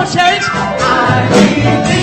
Church, I believe.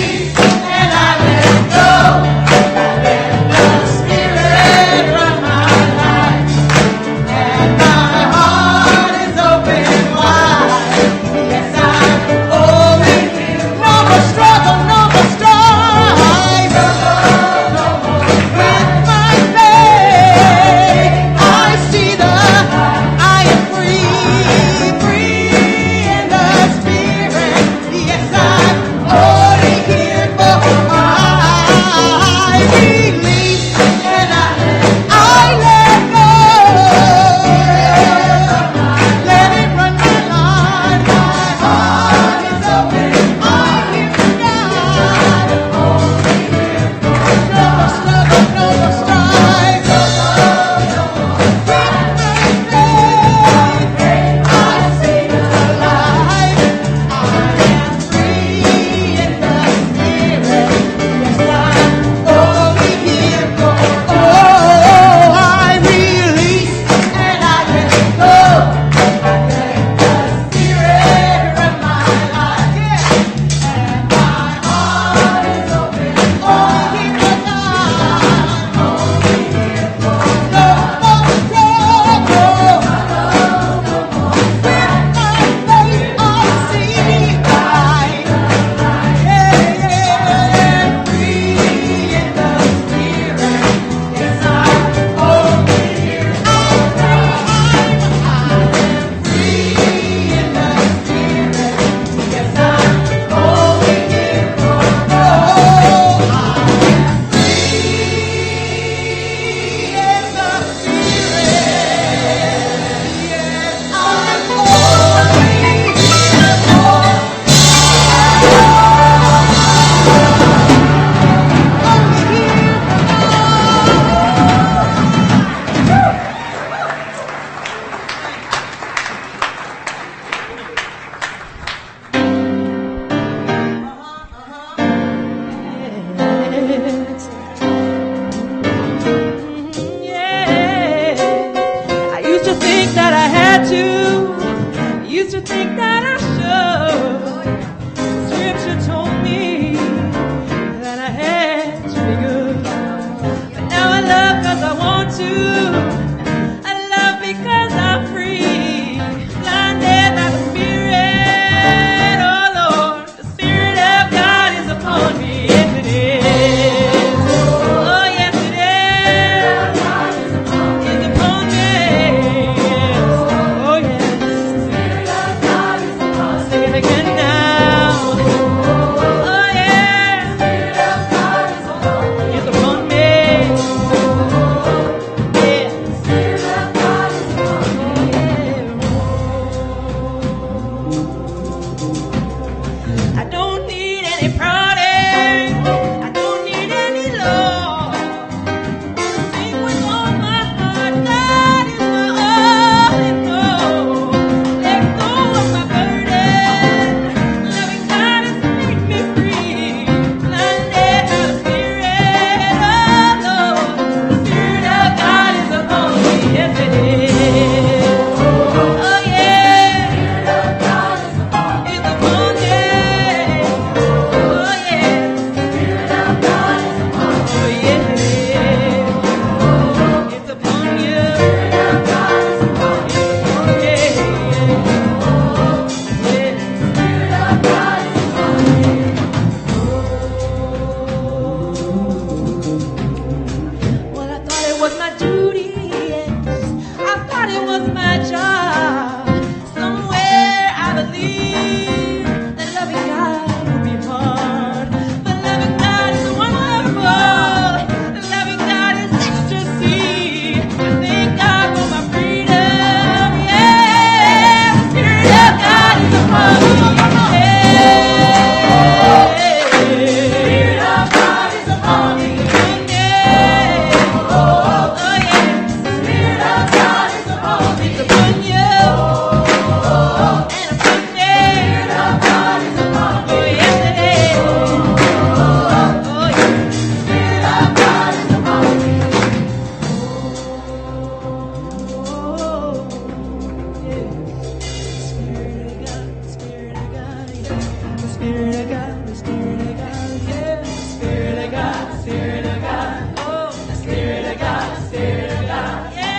Spirit of God, the Spirit of God, yeah. Spirit of God, Spirit of God, oh, the Spirit of God, Spirit of God, yeah.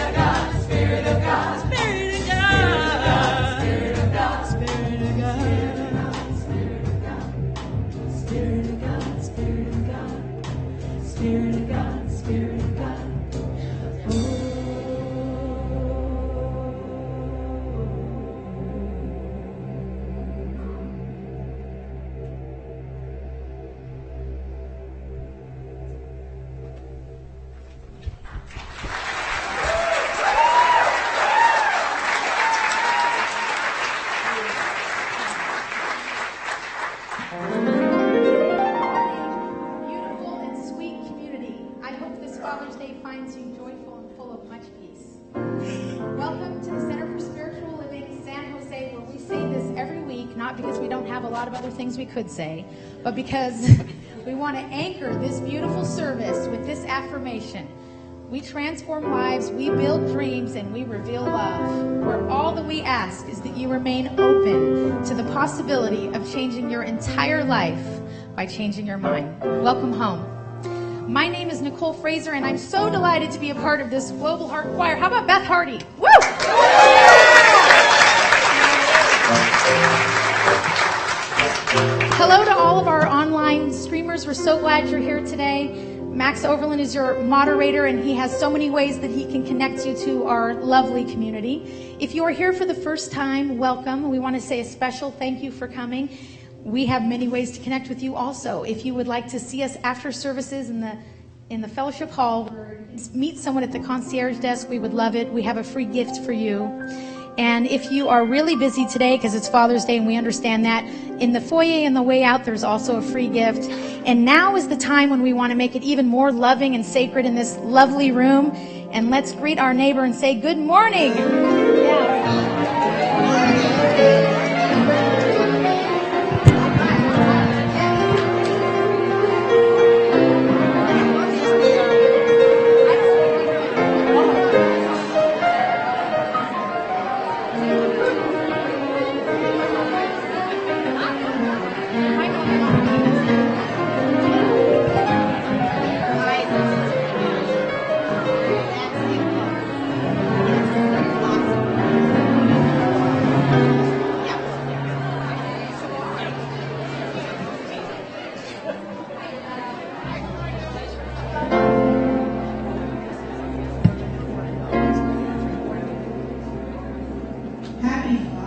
Spirit of God, Spirit of God, Spirit of God, Spirit of God, Spirit of God, Spirit of God, Spirit of God, Spirit of God, Spirit of God. Things we could say, but because we want to anchor this beautiful service with this affirmation. We transform lives, we build dreams, and we reveal love. Where all that we ask is that you remain open to the possibility of changing your entire life by changing your mind. Welcome home. My name is Nicole Fraser, and I'm so delighted to be a part of this Global Heart Choir. How about Beth Hardy? Woo! Hello to all of our online streamers. We're so glad you're here today. Max Overland is your moderator, and he has so many ways that he can connect you to our lovely community. If you are here for the first time, welcome. We want to say a special thank you for coming. We have many ways to connect with you also. If you would like to see us after services in the fellowship hall, or meet someone at the concierge desk, we would love it. We have a free gift for you. And if you are really busy today, because it's Father's Day and we understand that, in the foyer and the way out, there's also a free gift. And now is the time when we want to make it even more loving and sacred in this lovely room. And let's greet our neighbor and say, good morning. Yeah.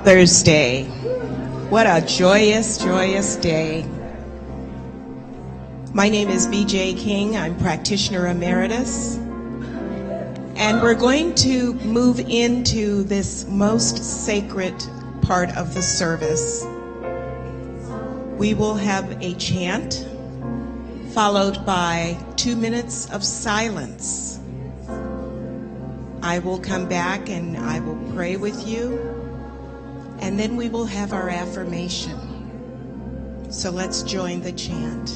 Father's Day. What a joyous, joyous day. My name is B.J. King. I'm practitioner emeritus. And we're going to move into this most sacred part of the service. We will have a chant followed by 2 minutes of silence. I will come back and I will pray with you. And then we will have our affirmation. So let's join the chant.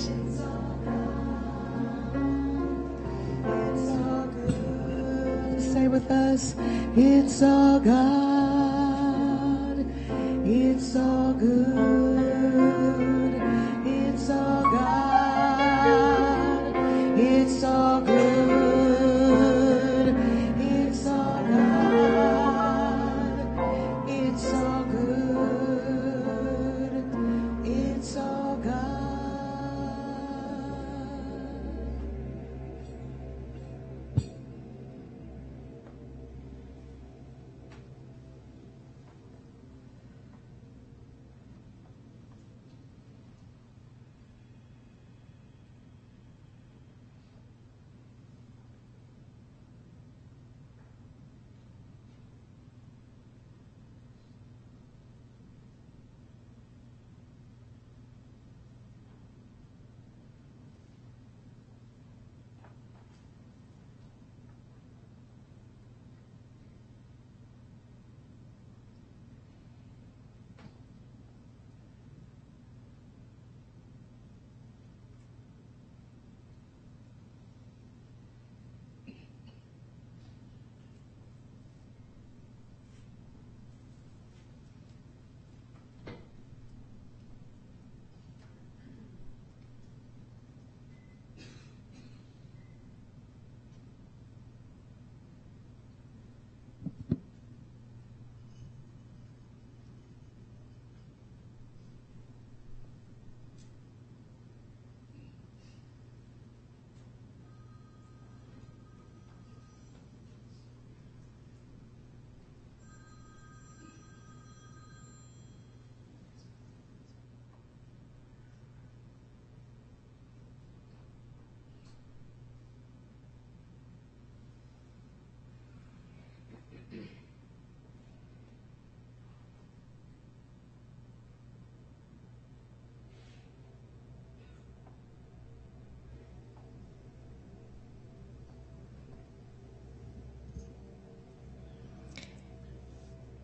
Say with us, it's all God, it's all good, it's all God, it's all good, it's all God, it's all good, it's all God.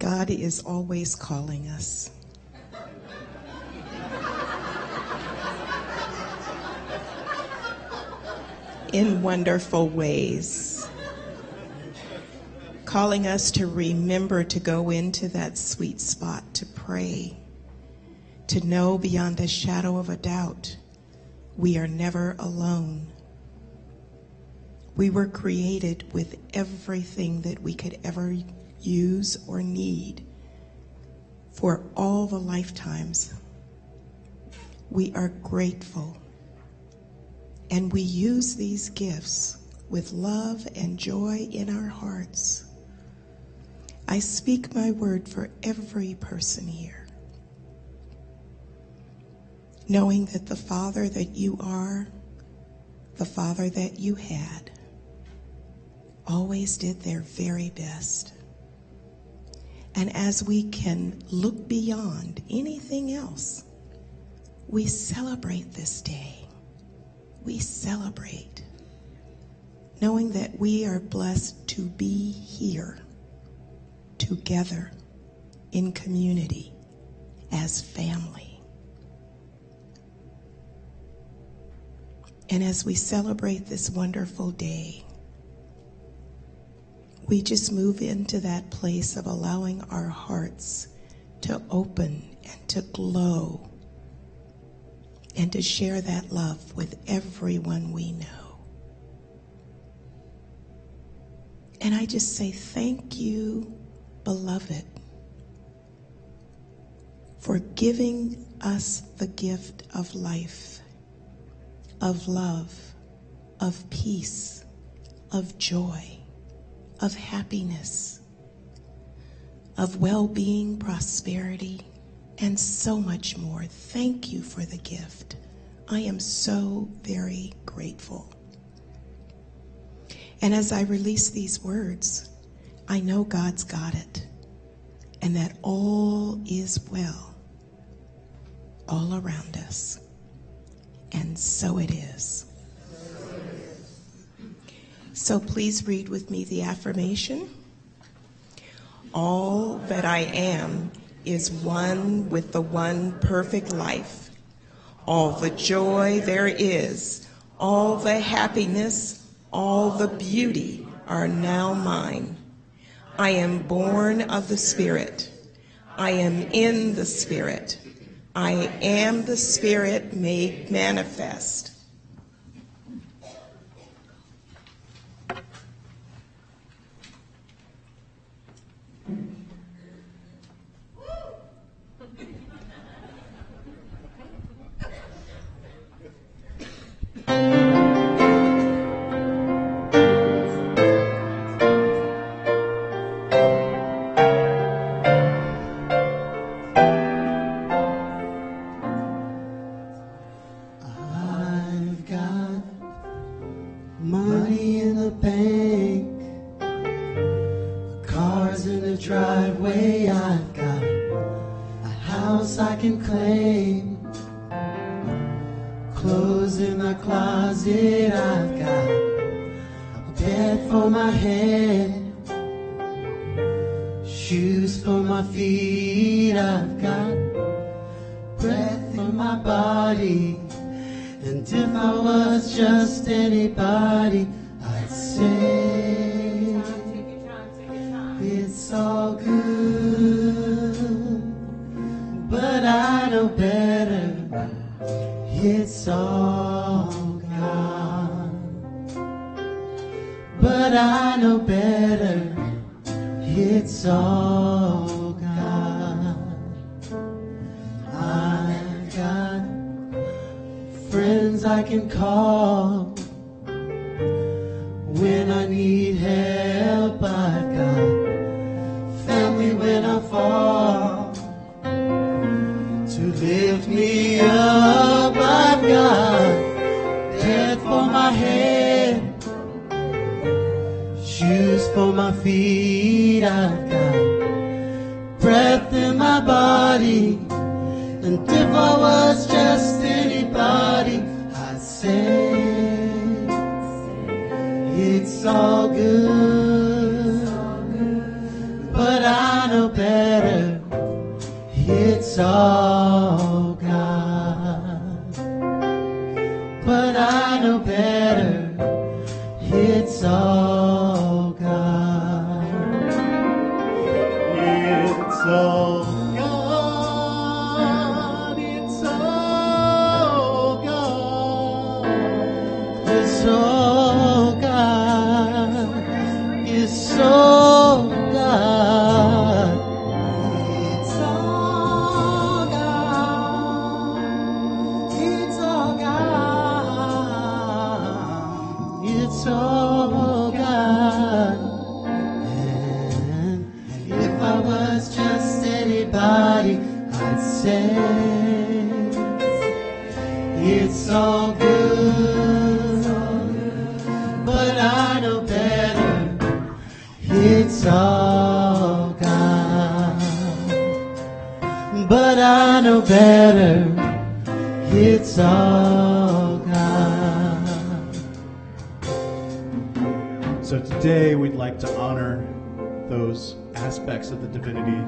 God is always calling us. In wonderful ways. Calling us to remember to go into that sweet spot to pray, to know beyond a shadow of a doubt we are never alone. We were created with everything that we could ever use or need for all the lifetimes. We are grateful, and we use these gifts with love and joy in our hearts. I speak my word for every person here, knowing that the Father that you are, the Father that you had, always did their very best. And as we can look beyond anything else, we celebrate this day. We celebrate, knowing that we are blessed to be here together in community as family. And as we celebrate this wonderful day, we just move into that place of allowing our hearts to open and to glow and to share that love with everyone we know. And I just say thank you, beloved, for giving us the gift of life, of love, of peace, of joy, of happiness, of well-being, prosperity, and so much more. Thank you for the gift. I am so very grateful. And as I release these words, I know God's got it, and that all is well all around us. And so it is. So please read with me the affirmation. All that I am is one with the one perfect life. All the joy there is, all the happiness, all the beauty are now mine. I am born of the Spirit. I am in the Spirit. I am the Spirit made manifest. It's all good, but but I know better. It's all God. But I know better. It's all God. It's all God. It's all God. It's all God. It's all God. It's all God. It's all God. It's all God. And if I was just anybody, I'd say it's all good. But I know better. It's all God. But I know better. It's all God. So today we'd like to honor those aspects of the divinity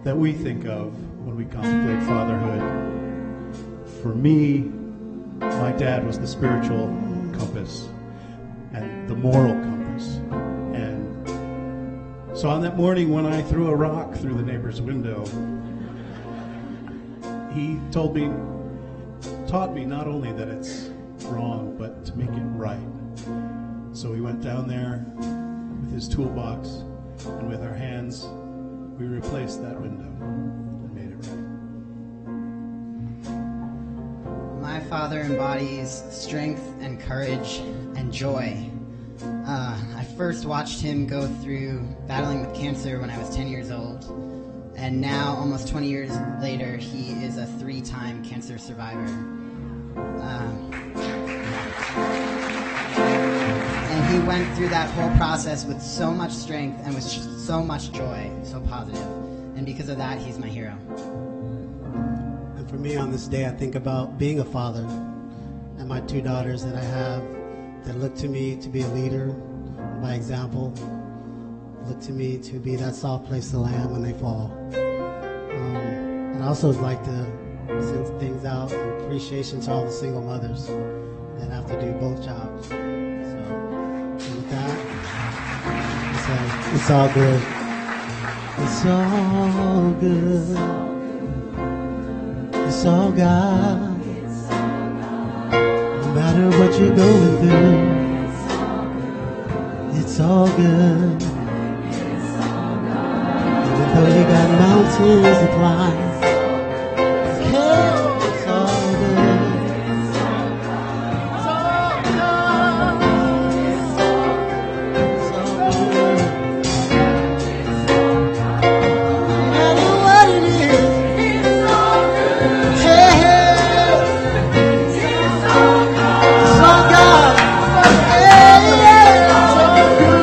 that we think of when we contemplate fatherhood. For me, my dad was the spiritual compass and the moral compass. And so on that morning when I threw a rock through the neighbor's window, he taught me not only that it's wrong, but to make it right. So we went down there with his toolbox, and with our hands, we replaced that window and made it right. My father embodies strength and courage and joy. I first watched him go through battling with cancer when I was 10 years old. And now, almost 20 years later, he is a 3-time cancer survivor. And he went through that whole process with so much strength and with so much joy, so positive. And because of that, he's my hero. And for me on this day, I think about being a father and my 2 daughters that I have that look to me to be a leader by example, look to me to be that soft place to land when they fall. And I also would like to send things out in appreciation to all the single mothers that have to do both jobs. So with that, it's all good. It's all good. It's all God. No matter what you're going through, it's all good. Even though you got mountains to climb, hey, it's all good. It's all God. It's all good. No matter what it is, it's all good. Hey, it's all God. It's all God. Hey, it's all good.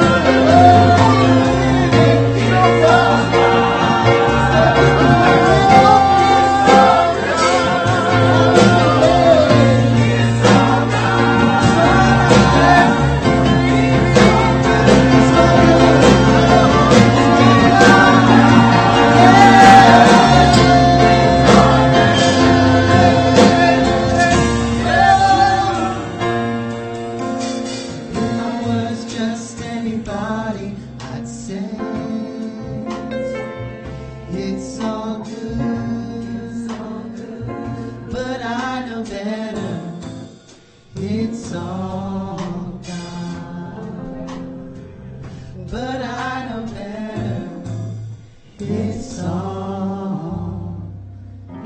It's all If I was just anybody, I'd say it's all good. But I know better. It's all God. But I know better. It's all God.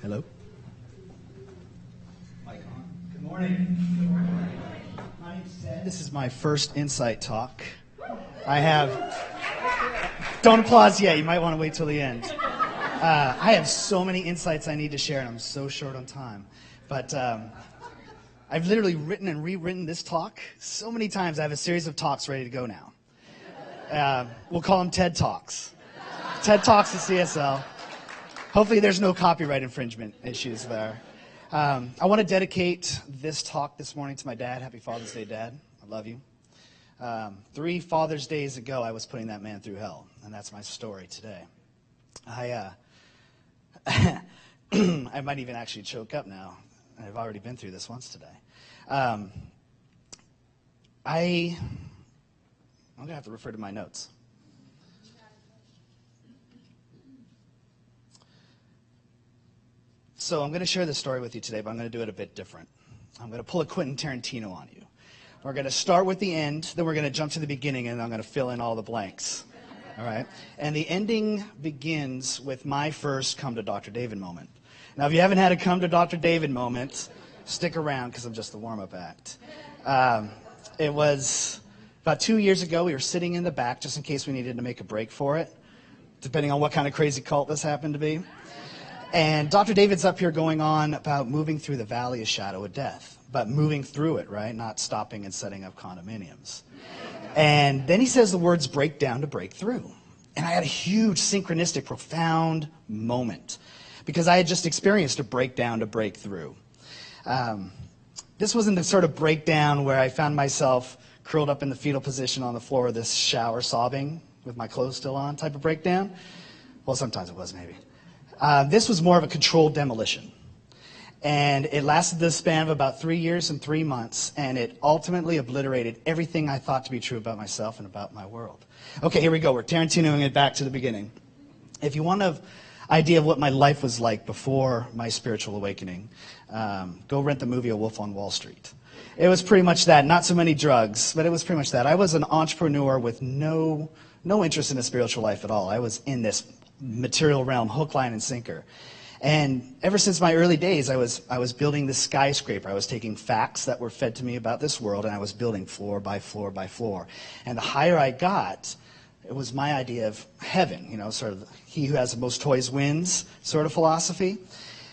Hello? Good morning. My name's Ted. This is my first Insight talk. Don't applause yet. You might want to wait till the end. I have so many insights I need to share, and I'm so short on time. But I I've literally written and rewritten this talk so many times. I have a series of talks ready to go now. We'll call them TED Talks. TED Talks at CSL. Hopefully there's no copyright infringement issues there. I want to dedicate this talk this morning to my dad. Happy Father's Day, Dad. I love you. 3 Father's Days ago, I was putting that man through hell, and that's my story today. I might even actually choke up now. I've already been through this once today. I'm going to have to refer to my notes. So I'm going to share this story with you today, but I'm going to do it a bit different. I'm going to pull a Quentin Tarantino on you. We're going to start with the end, then we're going to jump to the beginning, and I'm going to fill in all the blanks. All right? And the ending begins with my first come to Dr. David moment. Now, if you haven't had a come to Dr. David moment, stick around because I'm just the warm-up act. It was about 2 years ago. We were sitting in the back just in case we needed to make a break for it, depending on what kind of crazy cult this happened to be. And Dr. David's up here going on about moving through the valley of shadow of death, but moving through it, right? Not stopping and setting up condominiums. And then he says the words break down to break through. And I had a huge synchronistic, profound moment because I had just experienced a breakdown to break through. This wasn't the sort of breakdown where I found myself curled up in the fetal position on the floor of this shower sobbing with my clothes still on type of breakdown. Well, sometimes it was maybe. This was more of a controlled demolition. And it lasted the span of about 3 years and 3 months, and it ultimately obliterated everything I thought to be true about myself and about my world. Okay, here we go. We're Tarantinoing it back to the beginning. If you want an idea of what my life was like before my spiritual awakening, go rent the movie A Wolf on Wall Street. It was pretty much that. Not so many drugs, but it was pretty much that. I was an entrepreneur with no interest in a spiritual life at all. I was in this material realm, hook, line, and sinker. And ever since my early days, I was building this skyscraper. I was taking facts that were fed to me about this world, and I was building floor by floor by floor. And the higher I got, it was my idea of heaven, sort of he who has the most toys wins sort of philosophy.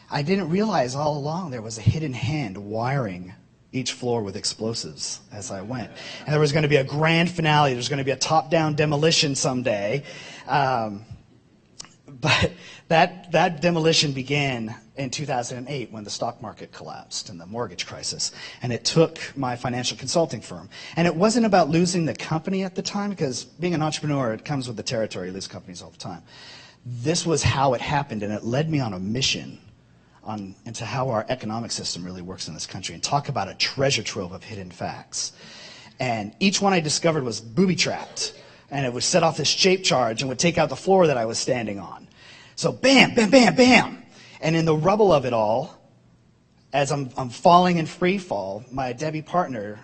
I didn't realize all along there was a hidden hand wiring each floor with explosives as I went. And there was going to be a grand finale. There's going to be a top-down demolition someday. But that demolition began in 2008 when the stock market collapsed and the mortgage crisis. And it took my financial consulting firm. And it wasn't about losing the company at the time, because being an entrepreneur, it comes with the territory. You lose companies all the time. This was how it happened, and it led me on a mission into how our economic system really works in this country. And talk about a treasure trove of hidden facts. And each one I discovered was booby-trapped. And it would set off this shape charge and would take out the floor that I was standing on. So bam, bam, bam, bam. And in the rubble of it all, as I'm falling in free fall, my partner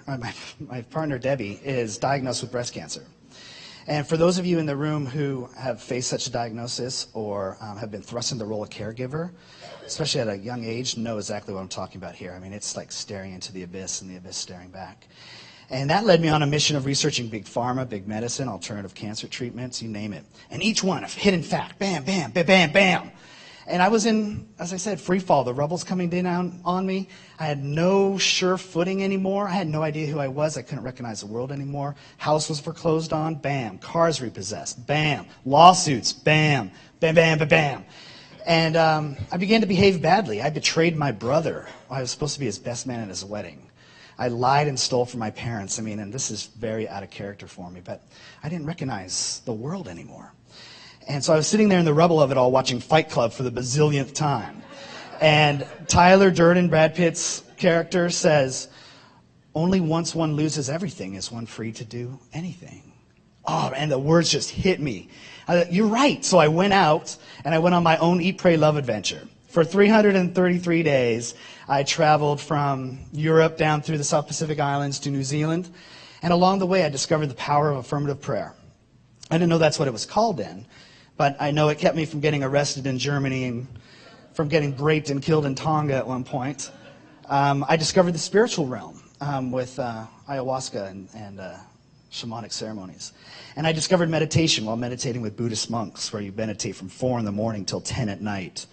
Debbie is diagnosed with breast cancer. And for those of you in the room who have faced such a diagnosis or have been thrust in the role of caregiver, especially at a young age, know exactly what I'm talking about here. I mean, it's like staring into the abyss and the abyss staring back. And that led me on a mission of researching big pharma, big medicine, alternative cancer treatments, you name it. And each one, a hidden fact, bam, bam, bam, bam, bam. And I was in, as I said, free fall. The rubble's coming down on me. I had no sure footing anymore. I had no idea who I was. I couldn't recognize the world anymore. House was foreclosed on, bam. Cars repossessed, bam. Lawsuits, bam. Bam, bam, bam, bam. And I began to behave badly. I betrayed my brother. I was supposed to be his best man at his wedding. I lied and stole from my parents. And this is very out of character for me, but I didn't recognize the world anymore. And so I was sitting there in the rubble of it all watching Fight Club for the bazillionth time. And Tyler Durden, Brad Pitt's character, says, only once one loses everything is one free to do anything. Oh, and the words just hit me. You're right. So I went out and I went on my own Eat, Pray, Love adventure. For 333 days, I traveled from Europe down through the South Pacific Islands to New Zealand. And along the way, I discovered the power of affirmative prayer. I didn't know that's what it was called then, but I know it kept me from getting arrested in Germany and from getting raped and killed in Tonga at one point. I discovered the spiritual realm with ayahuasca and shamanic ceremonies. And I discovered meditation while meditating with Buddhist monks, where you meditate from 4 in the morning till 10 at night.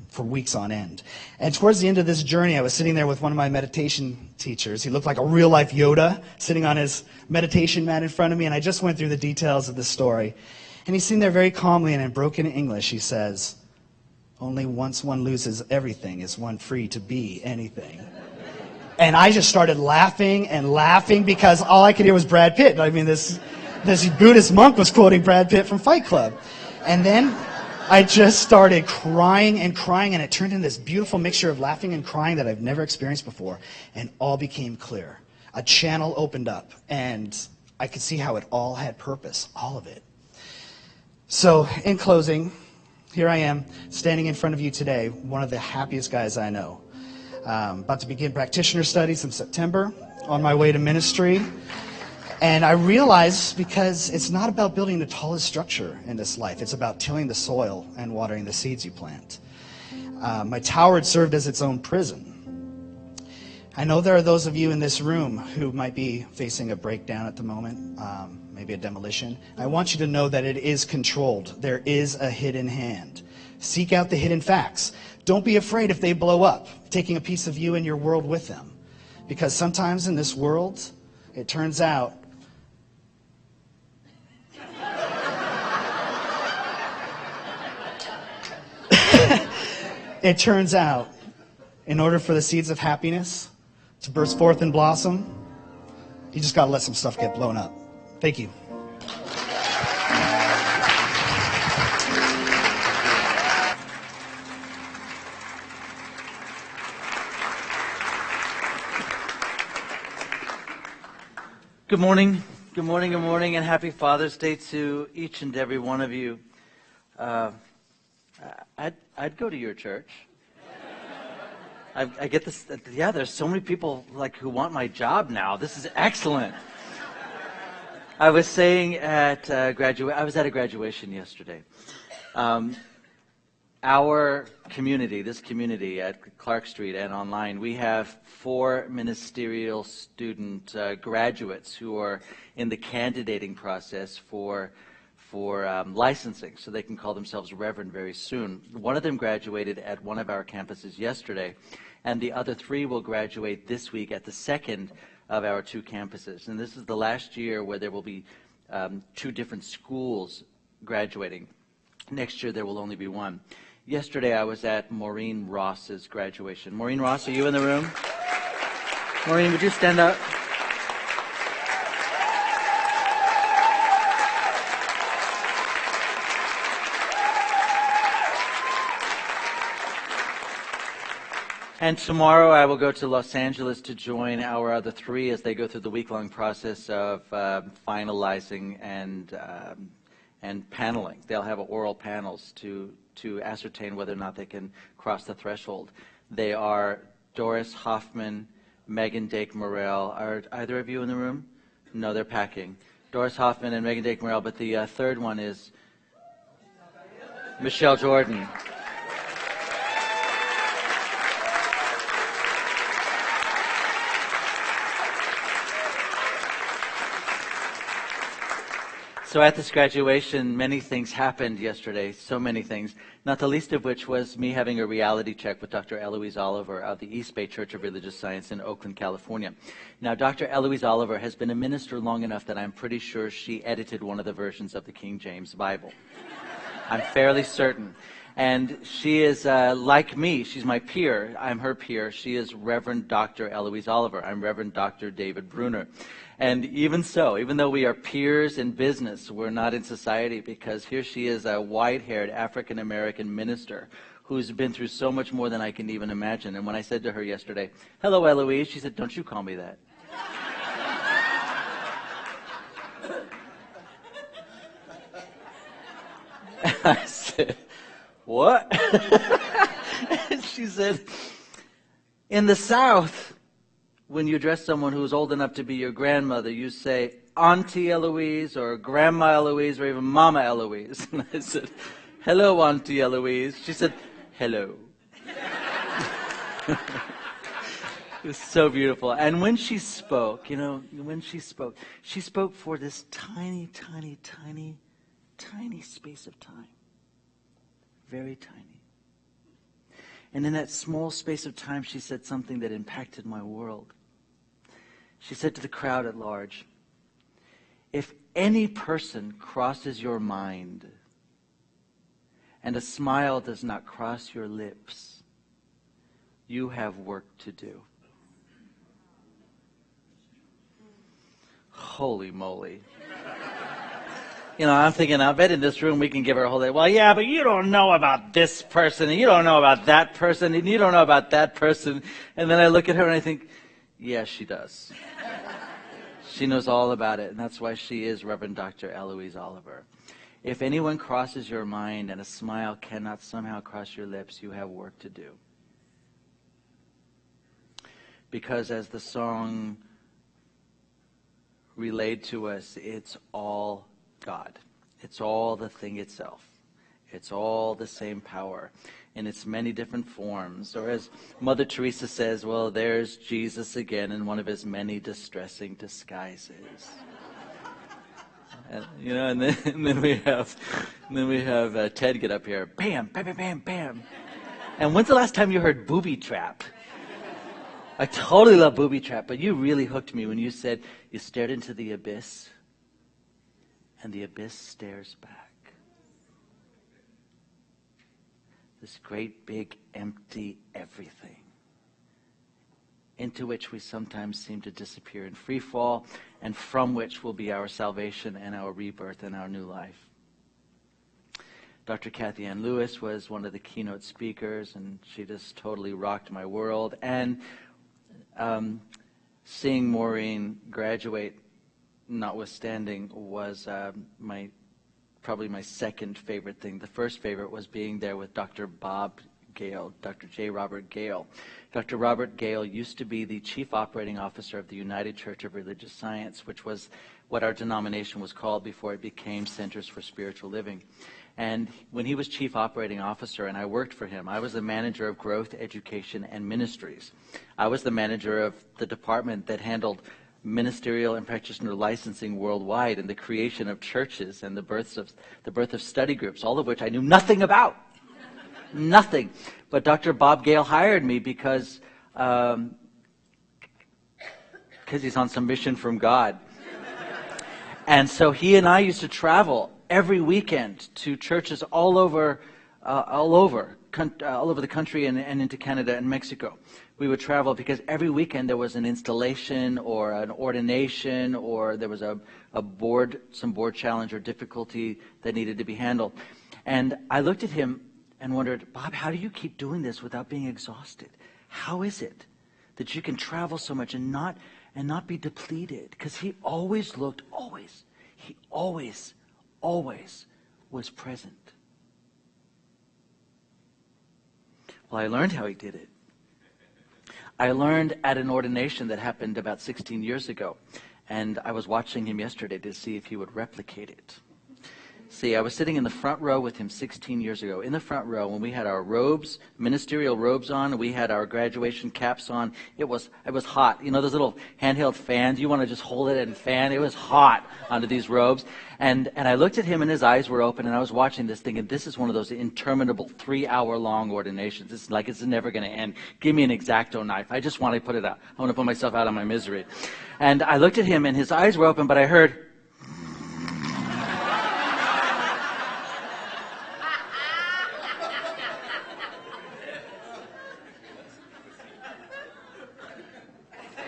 for weeks on end. And towards the end of this journey, I was sitting there with one of my meditation teachers. He looked like a real-life Yoda sitting on his meditation mat in front of me, and I just went through the details of the story. And he's sitting there very calmly, and in broken English, he says, "Only once one loses everything is one free to be anything." And I just started laughing and laughing because all I could hear was Brad Pitt. I mean, this Buddhist monk was quoting Brad Pitt from Fight Club. And then I just started crying, and it turned into this beautiful mixture of laughing and crying that I've never experienced before. And all became clear. A channel opened up, and I could see how it all had purpose, all of it. So, in closing, here I am, standing in front of you today, one of the happiest guys I know. About to begin practitioner studies in September, on my way to ministry. And I realized, because it's not about building the tallest structure in this life, it's about tilling the soil and watering the seeds you plant. My tower had served as its own prison. I know there are those of you in this room who might be facing a breakdown at the moment, maybe a demolition. I want you to know that it is controlled. There is a hidden hand. Seek out the hidden facts. Don't be afraid if they blow up, taking a piece of you and your world with them. Because sometimes in this world, it turns out in order for the seeds of happiness to burst forth and blossom, you just got to let some stuff get blown up. Thank you. Good morning, good morning, good morning, and happy Father's Day to each and every one of you. I'd go to your church. I get this. Yeah, there's so many people who want my job now. This is excellent. I was saying at I was at a graduation yesterday. Our community, this community at Clark Street and online, we have 4 ministerial student graduates who are in the candidating process for licensing, so they can call themselves Reverend very soon. One of them graduated at one of our campuses yesterday, and the other 3 will graduate this week at the second of our 2 campuses. And this is the last year where there will be 2 different schools graduating. Next year there will only be 1. Yesterday I was at Maureen Ross's graduation. Maureen Ross, are you in the room? Maureen, would you stand up? And tomorrow I will go to Los Angeles to join our other 3 as they go through the week-long process of finalizing and paneling. They'll have oral panels to ascertain whether or not they can cross the threshold. They are Doris Hoffman, Megan Dake Morrell. Are either of you in the room? No, they're packing. Doris Hoffman and Megan Dake Morrell, but the third one is Michelle Jordan. So at this graduation, many things happened yesterday, so many things, not the least of which was me having a reality check with Dr. Eloise Oliver of the East Bay Church of Religious Science in Oakland, California. Now, Dr. Eloise Oliver has been a minister long enough that I'm pretty sure she edited one of the versions of the King James Bible. I'm fairly certain. And she is like me. She's my peer. I'm her peer. She is Reverend Dr. Eloise Oliver. I'm Reverend Dr. David Bruner. And even so, even though we are peers in business, we're not in society, because here she is, a white-haired African-American minister who's been through so much more than I can even imagine. And when I said to her yesterday, "Hello, Eloise," she said, "Don't you call me that." I said, "What?" And she said, "In the South, when you address someone who's old enough to be your grandmother, you say Auntie Eloise or Grandma Eloise or even Mama Eloise." And I said, "Hello, Auntie Eloise." She said, "Hello." It was so beautiful. And when she spoke, she spoke for this tiny, tiny, tiny, tiny space of time. Very tiny. And in that small space of time, she said something that impacted my world. She said to the crowd at large, if any person crosses your mind and a smile does not cross your lips, you have work to do. Holy moly. You know, I'm thinking, I bet in this room we can give her a whole day. Well, yeah, but you don't know about this person, and you don't know about that person, and you don't know about that person. And then I look at her and I think, yeah, she does. She knows all about it, and that's why she is Reverend Dr. Eloise Oliver. If anyone crosses your mind and a smile cannot somehow cross your lips, you have work to do. Because as the song relayed to us, it's all God. It's all the thing itself. It's all the same power in its many different forms. Or as Mother Teresa says, well, there's Jesus again in one of his many distressing disguises. And, you know, and then we have Ted get up here, bam, bam, bam, bam, bam. And when's the last time you heard Booby Trap? I totally love Booby Trap, but you really hooked me when you said you stared into the abyss, and the abyss stares back. This great, big, empty everything, into which we sometimes seem to disappear in free fall, and from which will be our salvation and our rebirth and our new life. Dr. Kathy Ann Lewis was one of the keynote speakers, and she just totally rocked my world. And seeing Maureen graduate, notwithstanding, was probably my second favorite thing. The first favorite was being there with Dr. Bob Gale, Dr. J. Robert Gale. Dr. Robert Gale used to be the Chief Operating Officer of the United Church of Religious Science, which was what our denomination was called before it became Centers for Spiritual Living. And when he was Chief Operating Officer and I worked for him, I was the manager of growth, education, and ministries. I was the manager of the department that handled ministerial and practitioner licensing worldwide and the creation of churches and the birth of study groups, all of which I knew nothing about. Nothing. But Dr. Bob Gale hired me because he's on some mission from God. And so he and I used to travel every weekend to churches all over the country and into Canada and Mexico. We would travel because every weekend there was an installation or an ordination or there was some board challenge or difficulty that needed to be handled. And I looked at him and wondered, Bob, how do you keep doing this without being exhausted? How is it that you can travel so much and not be depleted? Because he always was present. Well, I learned how he did it. I learned at an ordination that happened about 16 years ago, and I was watching him yesterday to see if he would replicate it. See, I was sitting in the front row with him 16 years ago, in the front row, when we had our robes, ministerial robes on, we had our graduation caps on. It was hot. You know those little handheld fans? You want to just hold it and fan? It was hot under these robes. And I looked at him and his eyes were open, and I was watching this thing, and this is one of those interminable 3-hour-long ordinations. It's like it's never going to end. Give me an X-Acto knife. I just want to put it out. I want to put myself out of my misery. And I looked at him, and his eyes were open, but I heard...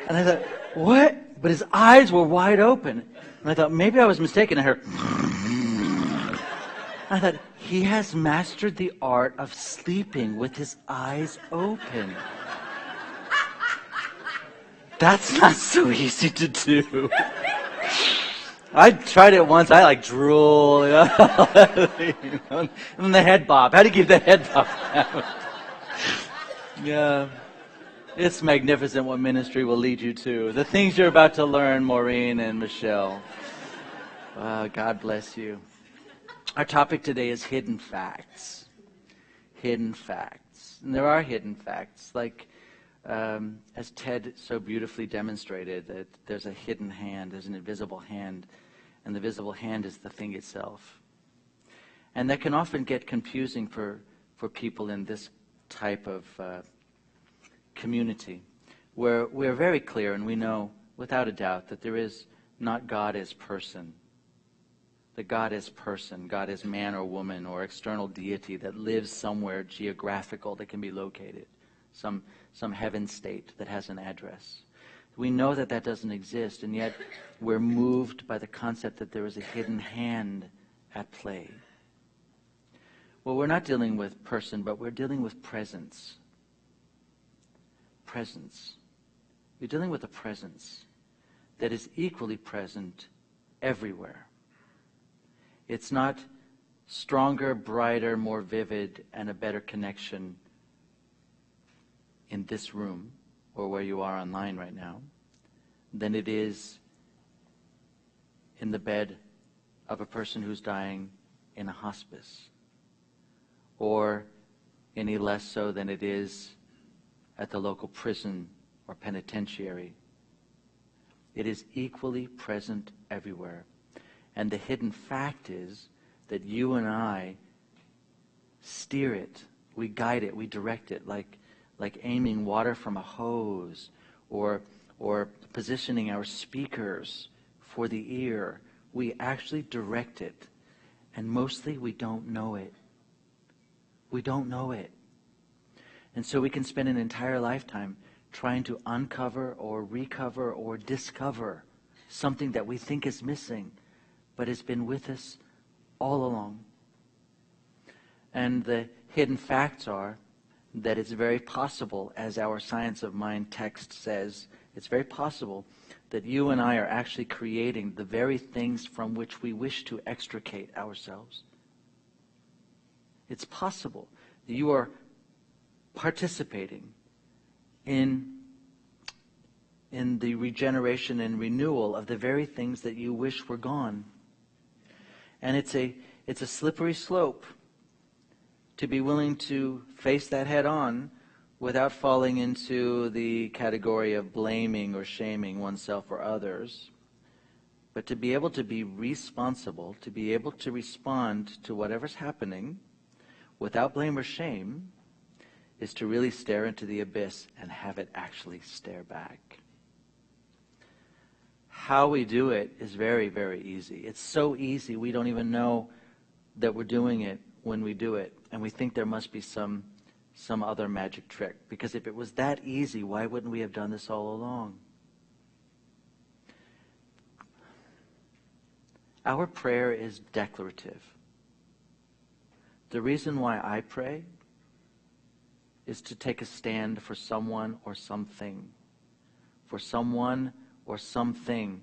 And I thought, what? But his eyes were wide open. And I thought, maybe I was mistaken. I heard... I thought, he has mastered the art of sleeping with his eyes open. That's not so easy to do. I tried it once. I drool. You know? And the head bob. How do you keep the head bob? Yeah. It's magnificent what ministry will lead you to. The things you're about to learn, Maureen and Michelle. God bless you. Our topic today is hidden facts. Hidden facts. And there are hidden facts, like as Ted so beautifully demonstrated, that there's a hidden hand, there's an invisible hand, and the visible hand is the thing itself. And that can often get confusing for people in this type of community where we're very clear and we know without a doubt that there is not God as person. That God is person, God is man or woman or external deity that lives somewhere geographical that can be located, some heaven state that has an address. We know that that doesn't exist, and yet we're moved by the concept that there is a hidden hand at play. Well, we're not dealing with person, but we're dealing with presence. Presence. We're dealing with a presence that is equally present everywhere. It's not stronger, brighter, more vivid, and a better connection in this room or where you are online right now than it is in the bed of a person who's dying in a hospice, or any less so than it is at the local prison or penitentiary. It is equally present everywhere. And the hidden fact is that you and I steer it, we guide it, we direct it, like aiming water from a hose, or positioning our speakers for the ear. We actually direct it, and mostly we don't know it. We don't know it. And so we can spend an entire lifetime trying to uncover or recover or discover something that we think is missing, but has been with us all along. And the hidden facts are that it's very possible, as our Science of Mind text says, it's very possible that you and I are actually creating the very things from which we wish to extricate ourselves. It's possible that you are participating in the regeneration and renewal of the very things that you wish were gone. And it's a slippery slope to be willing to face that head on without falling into the category of blaming or shaming oneself or others, but to be able to be responsible, to be able to respond to whatever's happening without blame or shame, is to really stare into the abyss and have it actually stare back. How we do it is very, very easy. It's so easy we don't even know that we're doing it when we do it, and we think there must be some other magic trick. Because if it was that easy, why wouldn't we have done this all along? Our prayer is declarative. The reason why I pray is to take a stand for someone or something. For someone or something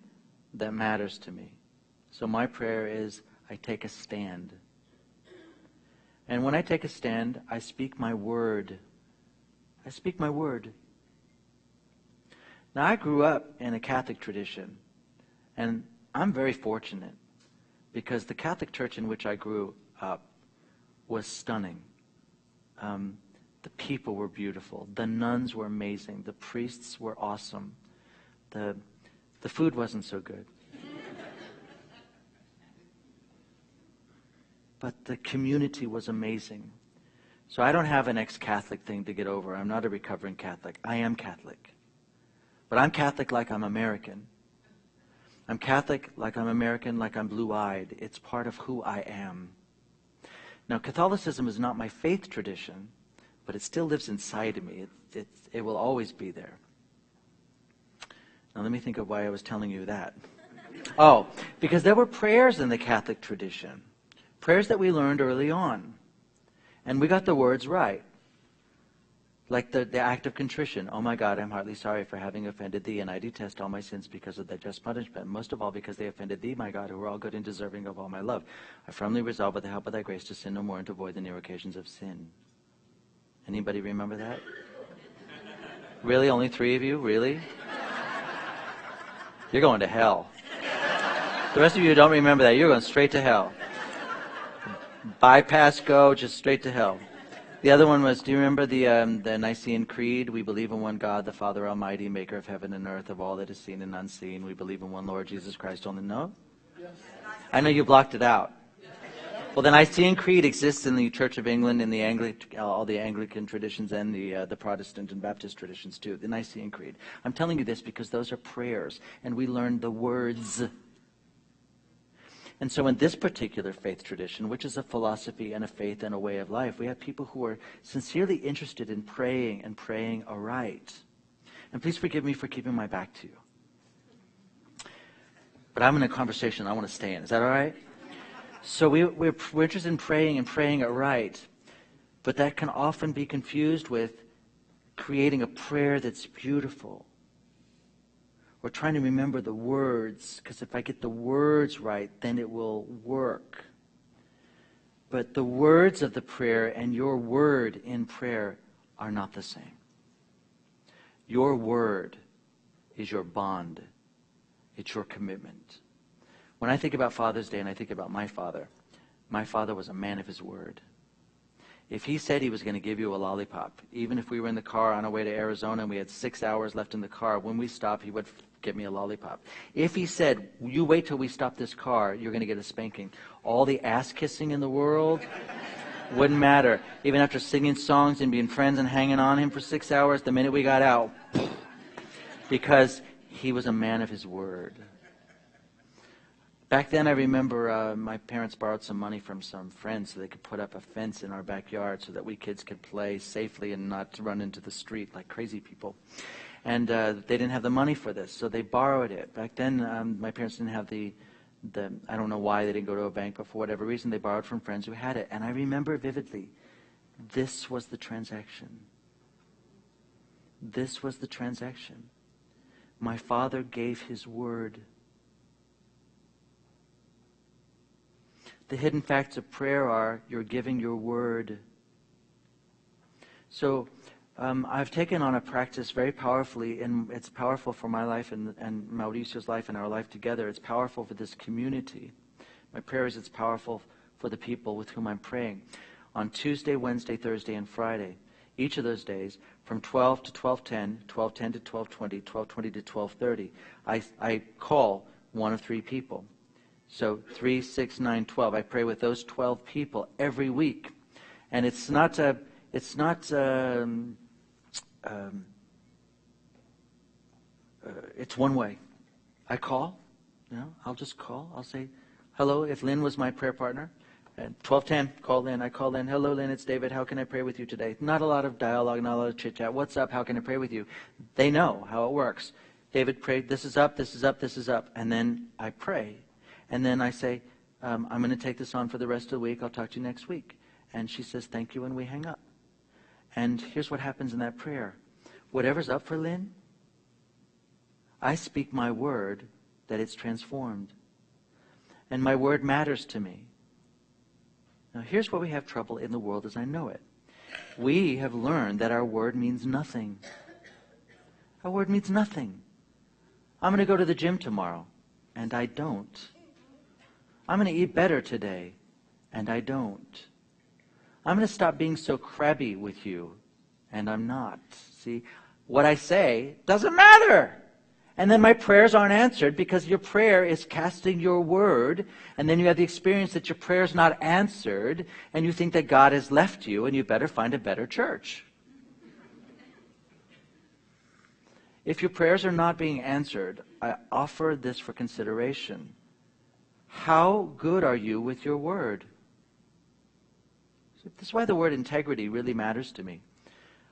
that matters to me. So my prayer is, I take a stand. And when I take a stand, I speak my word. I speak my word. Now, I grew up in a Catholic tradition, and I'm very fortunate because the Catholic Church in which I grew up was stunning. The people were beautiful. The nuns were amazing. The priests were awesome. The food wasn't so good. But the community was amazing. So I don't have an ex-Catholic thing to get over. I'm not a recovering Catholic. I am Catholic. But I'm Catholic like I'm American. I'm Catholic like I'm American, like I'm blue-eyed. It's part of who I am. Now, Catholicism is not my faith tradition, but it still lives inside of me. It will always be there. Now, let me think of why I was telling you that. Oh, because there were prayers in the Catholic tradition. Prayers that we learned early on. And we got the words right. Like the act of contrition. Oh my God, I'm heartily sorry for having offended thee, and I detest all my sins because of thy just punishment. Most of all because they offended thee, my God, who are all good and deserving of all my love. I firmly resolve with the help of thy grace to sin no more and to avoid the near occasions of sin. Anybody remember that? Really? Only 3 of you? Really? You're going to hell. The rest of you who don't remember that, you're going straight to hell. Bypass, go, just straight to hell. The other one was, do you remember the Nicene Creed? We believe in one God, the Father Almighty, maker of heaven and earth, of all that is seen and unseen. We believe in one Lord Jesus Christ only. No? Yes. I know you blocked it out. Well, the Nicene Creed exists in the Church of England, in the all the Anglican traditions, and the Protestant and Baptist traditions too. The Nicene Creed. I'm telling you this because those are prayers, and we learn the words. And so in this particular faith tradition, which is a philosophy and a faith and a way of life, we have people who are sincerely interested in praying and praying aright. And please forgive me for keeping my back to you. But I'm in a conversation I want to stay in. Is that all right? So we're interested in praying and praying it right, but that can often be confused with creating a prayer that's beautiful. We're trying to remember the words, because if I get the words right, then it will work. But the words of the prayer and your word in prayer are not the same. Your word is your bond. It's your commitment. When I think about Father's Day and I think about my father was a man of his word. If he said he was going to give you a lollipop, even if we were in the car on our way to Arizona and we had 6 hours left in the car, when we stopped, he would give me a lollipop. If he said, you wait till we stop this car, you're going to get a spanking, all the ass kissing in the world wouldn't matter. Even after singing songs and being friends and hanging on him for 6 hours, the minute we got out, because he was a man of his word. Back then, I remember my parents borrowed some money from some friends so they could put up a fence in our backyard so that we kids could play safely and not run into the street like crazy people. And they didn't have the money for this, so they borrowed it. Back then, my parents didn't have the I don't know why they didn't go to a bank, but for whatever reason, they borrowed from friends who had it. And I remember vividly, this was the transaction. This was the transaction. My father gave his word. The hidden facts of prayer are you're giving your word. So I've taken on a practice very powerfully, and it's powerful for my life and Mauricio's life and our life together. It's powerful for this community. My prayer is it's powerful for the people with whom I'm praying. On Tuesday, Wednesday, Thursday, and Friday, each of those days, from 12 to 12:10, 12:10 to 12:20, 12:20 to 12:30, I call one of three people. So 3, 6, 9, 12. I pray with those 12 people every week, and it's one way. I call, I'll just call. I'll say, hello. If Lynn was my prayer partner, at 12:10, call Lynn. I call Lynn. Hello, Lynn. It's David. How can I pray with you today? Not a lot of dialogue, not a lot of chit chat. What's up? How can I pray with you? They know how it works. David prayed. This is up. This is up. This is up. And then I pray. And then I say, I'm going to take this on for the rest of the week. I'll talk to you next week. And she says, thank you, and we hang up. And here's what happens in that prayer. Whatever's up for Lynn, I speak my word that it's transformed. And my word matters to me. Now, here's where we have trouble in the world as I know it. We have learned that our word means nothing. Our word means nothing. I'm going to go to the gym tomorrow, and I don't. I'm going to eat better today, and I don't. I'm going to stop being so crabby with you, and I'm not. See, what I say doesn't matter. And then my prayers aren't answered because your prayer is casting your word, and then you have the experience that your prayer is not answered, and you think that God has left you, and you better find a better church. If your prayers are not being answered, I offer this for consideration. How good are you with your word? This is why the word integrity really matters to me.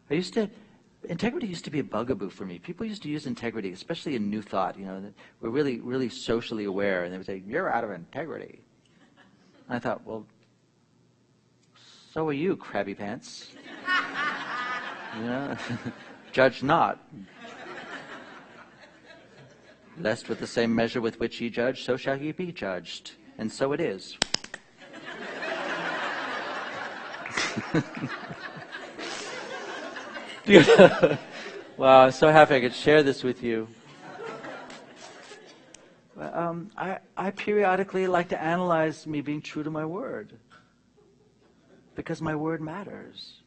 Integrity used to be a bugaboo for me. People used to use integrity, especially in New Thought. We're really, really socially aware, and they would say, "You're out of integrity." And I thought, well, so are you, crabby pants. Judge not, lest with the same measure with which ye judge, so shall ye be judged. And so it is. Wow, I'm so happy I could share this with you. I periodically like to analyze me being true to my word, because my word matters.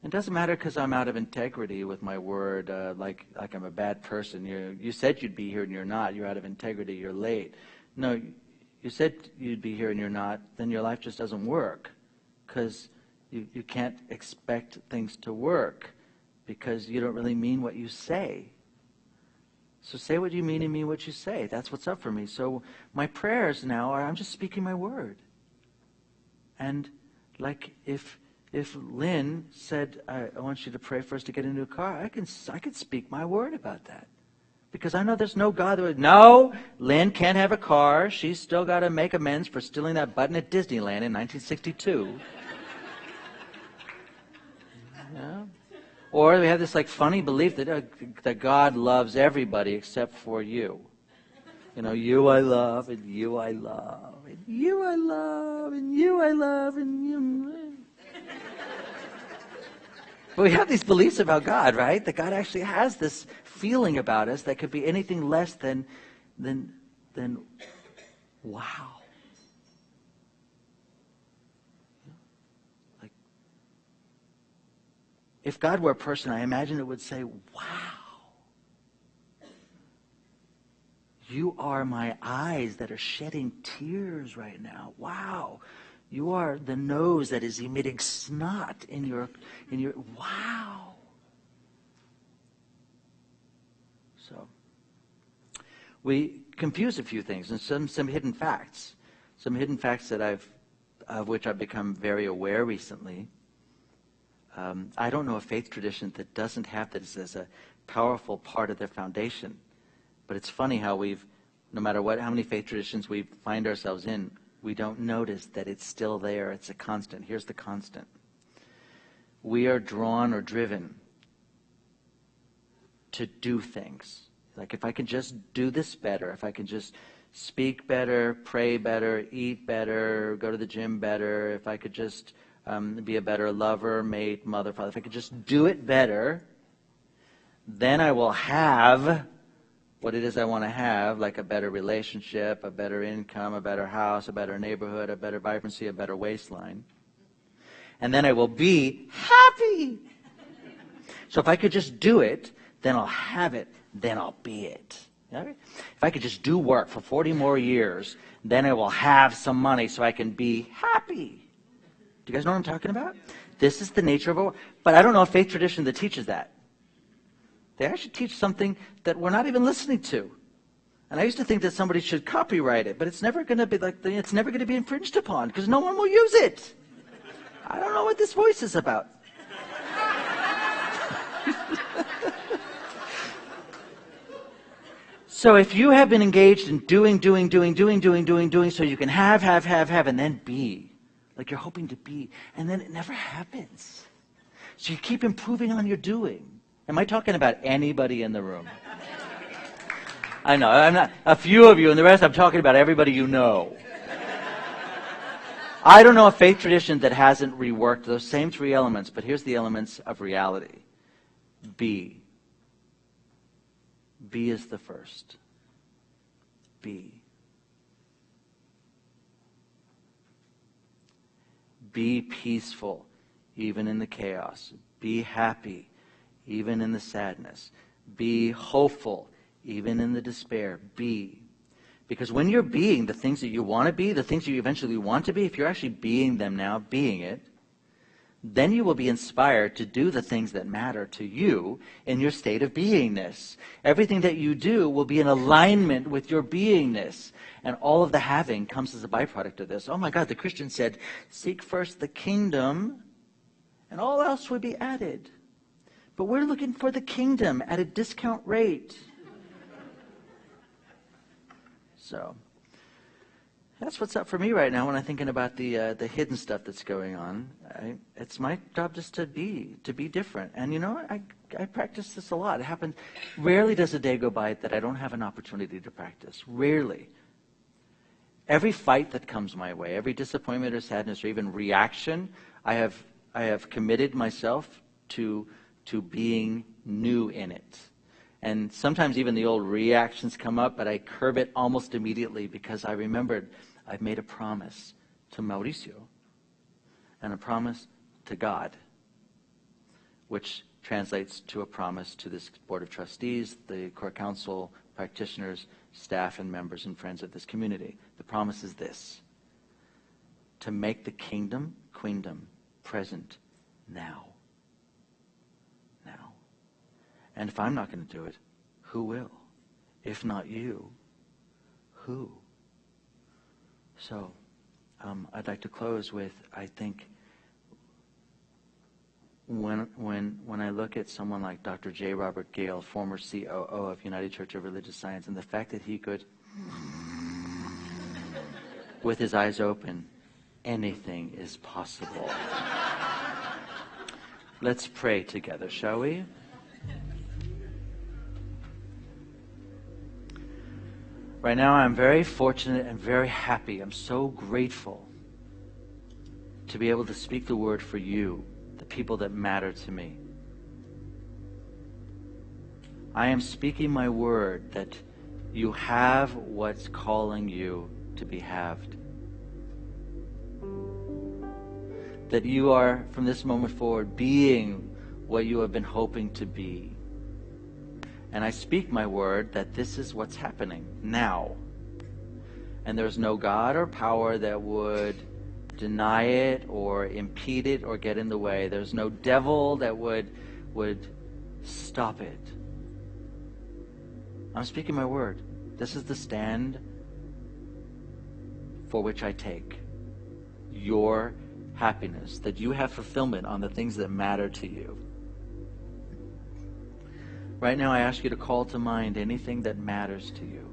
It doesn't matter because I'm out of integrity with my word, like I'm a bad person. You said you'd be here and you're not. You're out of integrity. You're late. No, you said you'd be here and you're not, then your life just doesn't work, because you can't expect things to work because you don't really mean what you say. So say what you mean and mean what you say. That's what's up for me. So my prayers now are, I'm just speaking my word. And like if Lynn said, I want you to pray for us to get into a car, I could speak my word about that. Because I know there's no God that would, no, Lynn can't have a car. She's still got to make amends for stealing that button at Disneyland in 1962. Yeah. Or we have this like funny belief that God loves everybody except for you. You know, you I love, and you I love, and you I love, and you I love, and you. But we have these beliefs about God, right? That God actually has this feeling about us that could be anything less than wow. Like, if God were a person, I imagine it would say, wow. You are my eyes that are shedding tears right now. Wow. You are the nose that is emitting snot in your wow. So we confuse a few things and some hidden facts. Some hidden facts that of which I've become very aware recently. I don't know a faith tradition that doesn't have this as a powerful part of their foundation. But it's funny how no matter how many faith traditions we find ourselves in, we don't notice that it's still there. It's a constant. Here's the constant. We are drawn or driven to do things. Like if I can just do this better, if I can just speak better, pray better, eat better, go to the gym better, if I could just be a better lover, mate, mother, father, if I could just do it better, then I will have what it is I want to have, like a better relationship, a better income, a better house, a better neighborhood, a better vibrancy, a better waistline. And then I will be happy. So if I could just do it, then I'll have it, then I'll be it. Okay? If I could just do work for 40 more years, then I will have some money so I can be happy. Do you guys know what I'm talking about? This is the nature of but I don't know a faith tradition that teaches that. They actually teach something that we're not even listening to. And I used to think that somebody should copyright it, but it's never going to be it's never going to be infringed upon because no one will use it. I don't know what this voice is about. So if you have been engaged in doing, so you can have, and then be, like you're hoping to be, and then it never happens. So you keep improving on your doing. Am I talking about anybody in the room? I know, I'm not. A few of you, and the rest I'm talking about everybody you know. I don't know a faith tradition that hasn't reworked those same three elements, but here's the elements of reality. Be. Be is the first. Be. Be peaceful, even in the chaos. Be happy, even in the sadness. Be hopeful, even in the despair. Be. Because when you're being the things that you want to be, the things you eventually want to be, if you're actually being them now, being it, then you will be inspired to do the things that matter to you in your state of beingness. Everything that you do will be in alignment with your beingness. And all of the having comes as a byproduct of this. Oh my God, the Christian said, seek first the kingdom, and all else will be added. But we're looking for the kingdom at a discount rate. So that's what's up for me right now when I'm thinking about the hidden stuff that's going on. It's my job just to be different. And you know, I practice this a lot. It happens. Rarely does a day go by that I don't have an opportunity to practice. Rarely. Every fight that comes my way, every disappointment or sadness or even reaction, I have committed myself to being new in it. And sometimes even the old reactions come up, but I curb it almost immediately because I remembered I've made a promise to Mauricio and a promise to God, which translates to a promise to this board of trustees, the core council, practitioners, staff and members and friends of this community. The promise is this: to make the queendom present now. Now. And if I'm not going to do it, who will? If not you, who? So, I'd like to close with, I think, when I look at someone like Dr. J. Robert Gale, former COO of United Church of Religious Science, and the fact that he could, with his eyes open, anything is possible. Let's pray together, shall we? Right now, I'm very fortunate and very happy. I'm so grateful to be able to speak the word for you, the people that matter to me. I am speaking my word that you have what's calling you to be halved. That you are, from this moment forward, being what you have been hoping to be. And I speak my word that this is what's happening now. And there's no God or power that would deny it or impede it or get in the way. There's no devil that would stop it. I'm speaking my word. This is the stand for which I take. Your happiness, that you have fulfillment on the things that matter to you. Right now, I ask you to call to mind anything that matters to you.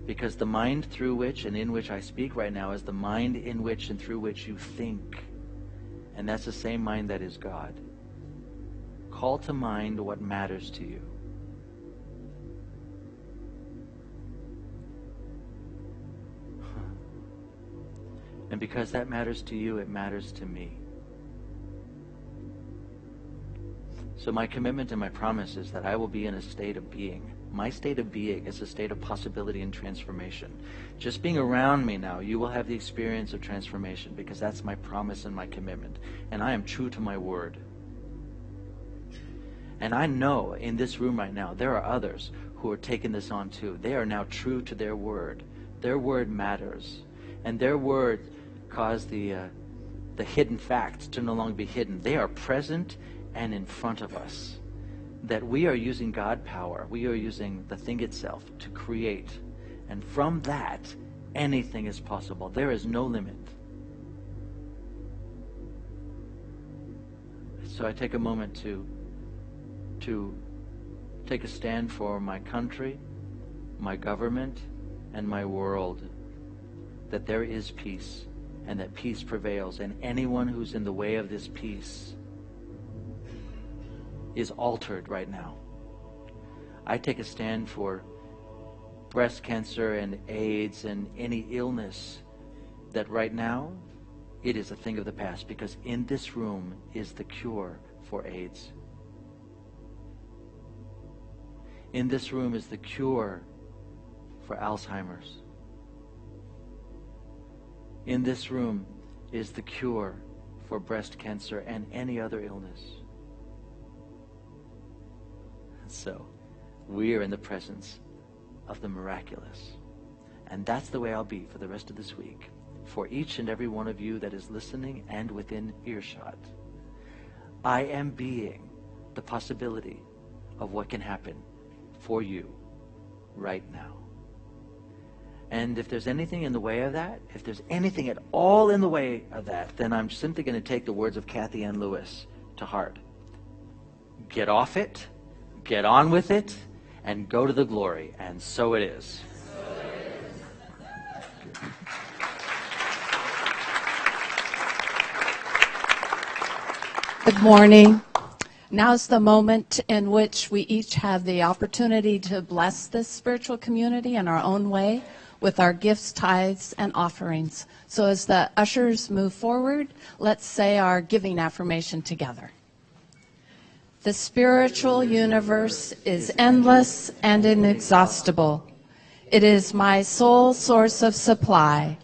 Because the mind through which and in which I speak right now is the mind in which and through which you think. And that's the same mind that is God. Call to mind what matters to you. And because that matters to you, it matters to me. So my commitment and my promise is that I will be in a state of being. My state of being is a state of possibility and transformation. Just being around me now, you will have the experience of transformation, because that's my promise and my commitment. And I am true to my word. And I know in this room right now, there are others who are taking this on too. They are now true to their word. Their word matters. And their word caused the hidden facts to no longer be hidden. They are present and in front of us. That we are using God power. We are using the thing itself to create. And from that, anything is possible. There is no limit. So I take a moment to take a stand for my country, my government, and my world. That there is peace, and that peace prevails. And anyone who's in the way of this peace is altered right now. I take a stand for breast cancer and AIDS and any illness that right now it is a thing of the past, because in this room is the cure for AIDS. In this room is the cure for Alzheimer's. In this room is the cure for breast cancer and any other illness. So, we are in the presence of the miraculous. And that's the way I'll be for the rest of this week. For each and every one of you that is listening and within earshot, I am being the possibility of what can happen for you right now. And if there's anything in the way of that, if there's anything at all in the way of that, then I'm simply going to take the words of Kathy Ann Lewis to heart. Get off it. Get on with it, and go to the glory. And so it is. Good morning. Now's the moment in which we each have the opportunity to bless this spiritual community in our own way with our gifts, tithes, and offerings. So as the ushers move forward, let's say our giving affirmation together. The spiritual universe is endless and inexhaustible. It is my sole source of supply.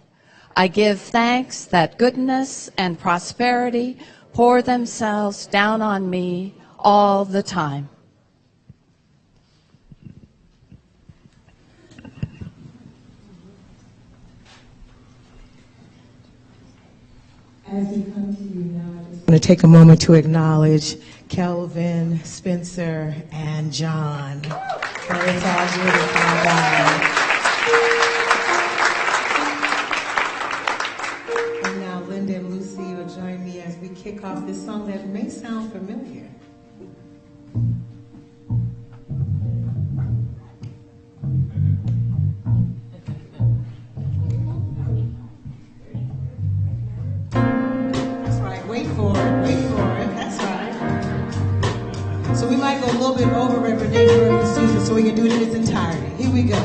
I give thanks that goodness and prosperity pour themselves down on me all the time. As we come to you now, I just want to take a moment to acknowledge Kelvin, Spencer, and John. So it's all good to find out. And now Linda and Lucy will join me as we kick off this song that may sound familiar. Wait for it, that's right. So we might go a little bit over Reverend David Susan so we can do it in its entirety. Here we go.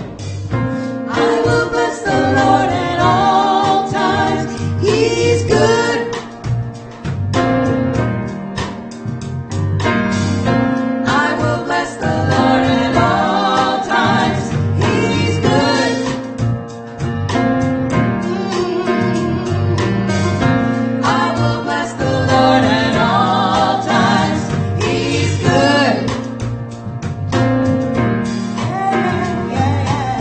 I will bless the Lord at all times. He's good. I will bless the Lord at all times. He's good. I will bless the Lord at all times. He's good. Yeah, yeah, yeah.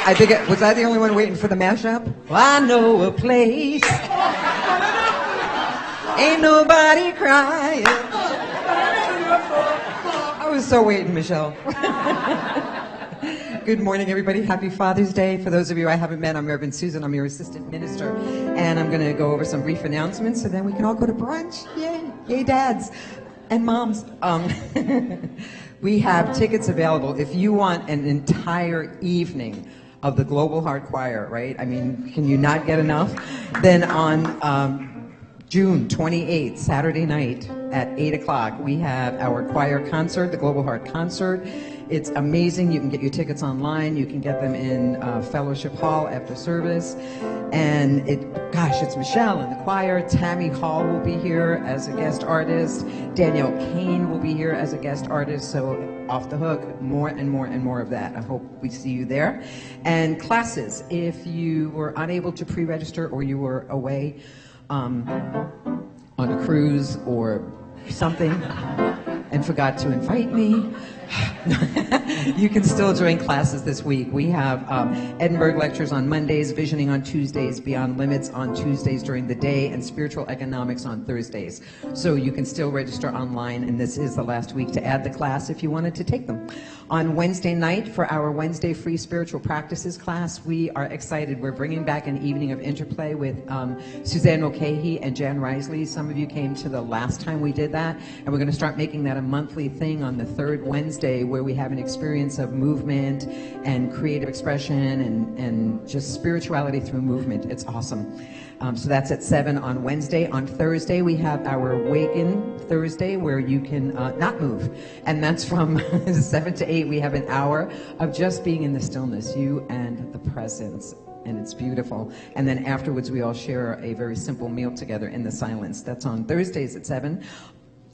I think was I the only one waiting for the mashup? Well, I know a place. Ain't nobody crying. I was so waiting, Michelle. Good morning, everybody. Happy Father's Day. For those of you I haven't met, I'm Reverend Susan. I'm your assistant minister. And I'm going to go over some brief announcements, so then we can all go to brunch. Yay. Yay, dads and moms. We have tickets available if you want an entire evening of the Global Heart Choir, right? I mean, can you not get enough? Then on June 28th, Saturday night at 8 o'clock, we have our choir concert, the Global Heart Concert. It's amazing. You can get your tickets online. You can get them in Fellowship Hall after service. And it's Michelle and the choir. Tammy Hall will be here as a guest artist. Danielle Kane will be here as a guest artist. So off the hook, more and more and more of that. I hope we see you there. And classes, if you were unable to pre-register or you were away on a cruise or something and forgot to invite me, you can still join classes this week. We have Edinburgh lectures on Mondays, visioning on Tuesdays, Beyond Limits on Tuesdays during the day, and spiritual economics on Thursdays. So you can still register online, and this is the last week to add the class if you wanted to take them. On Wednesday night, for our Wednesday free spiritual practices class, we are excited. We're bringing back an evening of interplay with Suzanne Mulcahy and Jan Risley. Some of you came to the last time we did that, and we're going to start making that a monthly thing on the third Wednesday, where we have an experience of movement and creative expression and just spirituality through movement. It's awesome. So that's at 7 on Wednesday. On Thursday, we have our Waken Thursday, where you can not move. And that's from 7 to 8. We have an hour of just being in the stillness, you and the presence. And it's beautiful. And then afterwards, we all share a very simple meal together in the silence. That's on Thursdays at 7.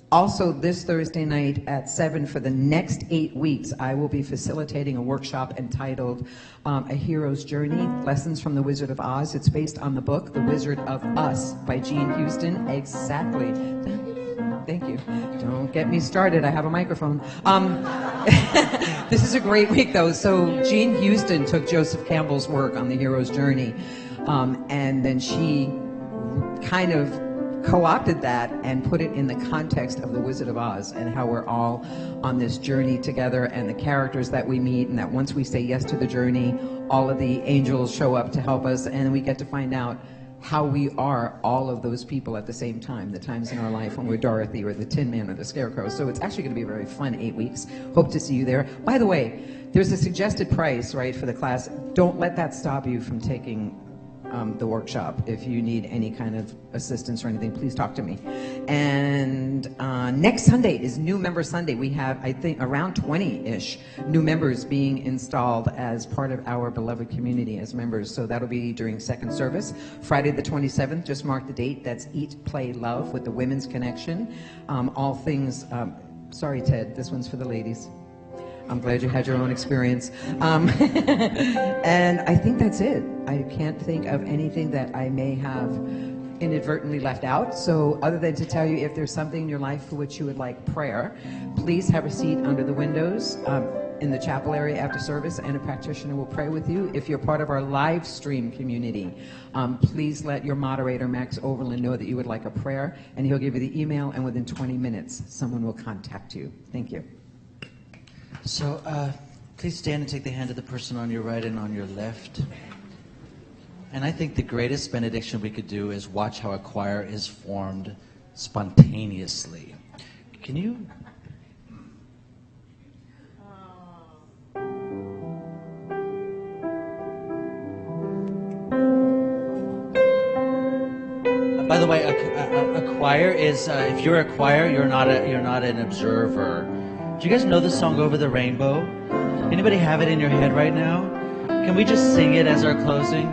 Also, this Thursday night at 7, for the next 8 weeks, I will be facilitating a workshop entitled A Hero's Journey, Lessons from the Wizard of Oz. It's based on the book, The Wizard of Us, by Jean Houston. Exactly. Thank you. Don't get me started. I have a microphone. This is a great week, though. So Jean Houston took Joseph Campbell's work on the hero's journey, and then she kind of co-opted that and put it in the context of the Wizard of Oz and how we're all on this journey together, and the characters that we meet, and that once we say yes to the journey, all of the angels show up to help us, and we get to find out how we are all of those people at the same time, the times in our life when we're Dorothy or the Tin Man or the Scarecrow. So it's actually going to be a very fun 8 weeks. Hope to see you there. By the way, there's a suggested price, right, for the class. Don't let that stop you from taking the workshop. If you need any kind of assistance or anything, please talk to me. And next Sunday is New Member Sunday. We have, I think, around 20-ish new members being installed as part of our beloved community as members. So that'll be during second service. Friday the 27th, just mark the date. That's Eat, Play, Love with the Women's Connection. All things, sorry, Ted, this one's for the ladies. I'm glad you had your own experience. And I think that's it. I can't think of anything that I may have inadvertently left out. So other than to tell you, if there's something in your life for which you would like prayer, please have a seat under the windows in the chapel area after service, and a practitioner will pray with you. If you're part of our live stream community, please let your moderator, Max Overland, know that you would like a prayer, and he'll give you the email, and within 20 minutes, someone will contact you. Thank you. So please stand and take the hand of the person on your right and on your left. And I think the greatest benediction we could do is watch how a choir is formed spontaneously. Can you? By the way, a choir is, if you're a choir, you're not an observer. Do you guys know the song Over the Rainbow? Anybody have it in your head right now? Can we just sing it as our closing?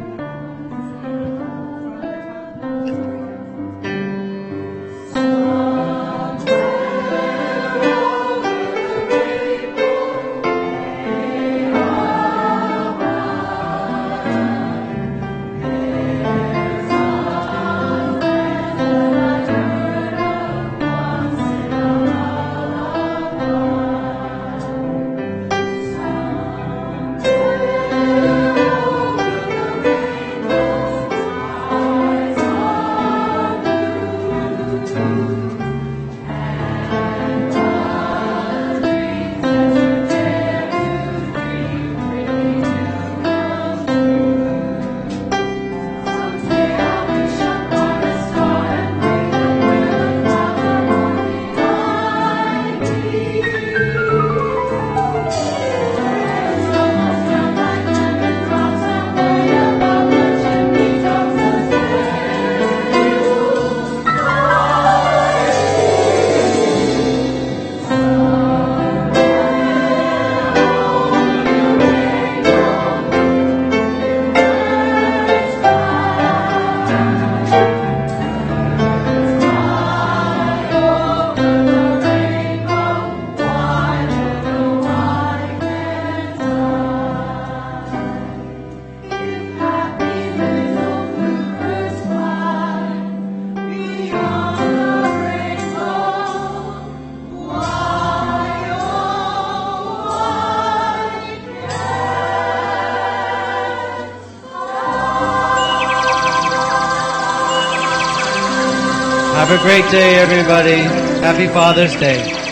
Have a great day, everybody. Happy Father's Day.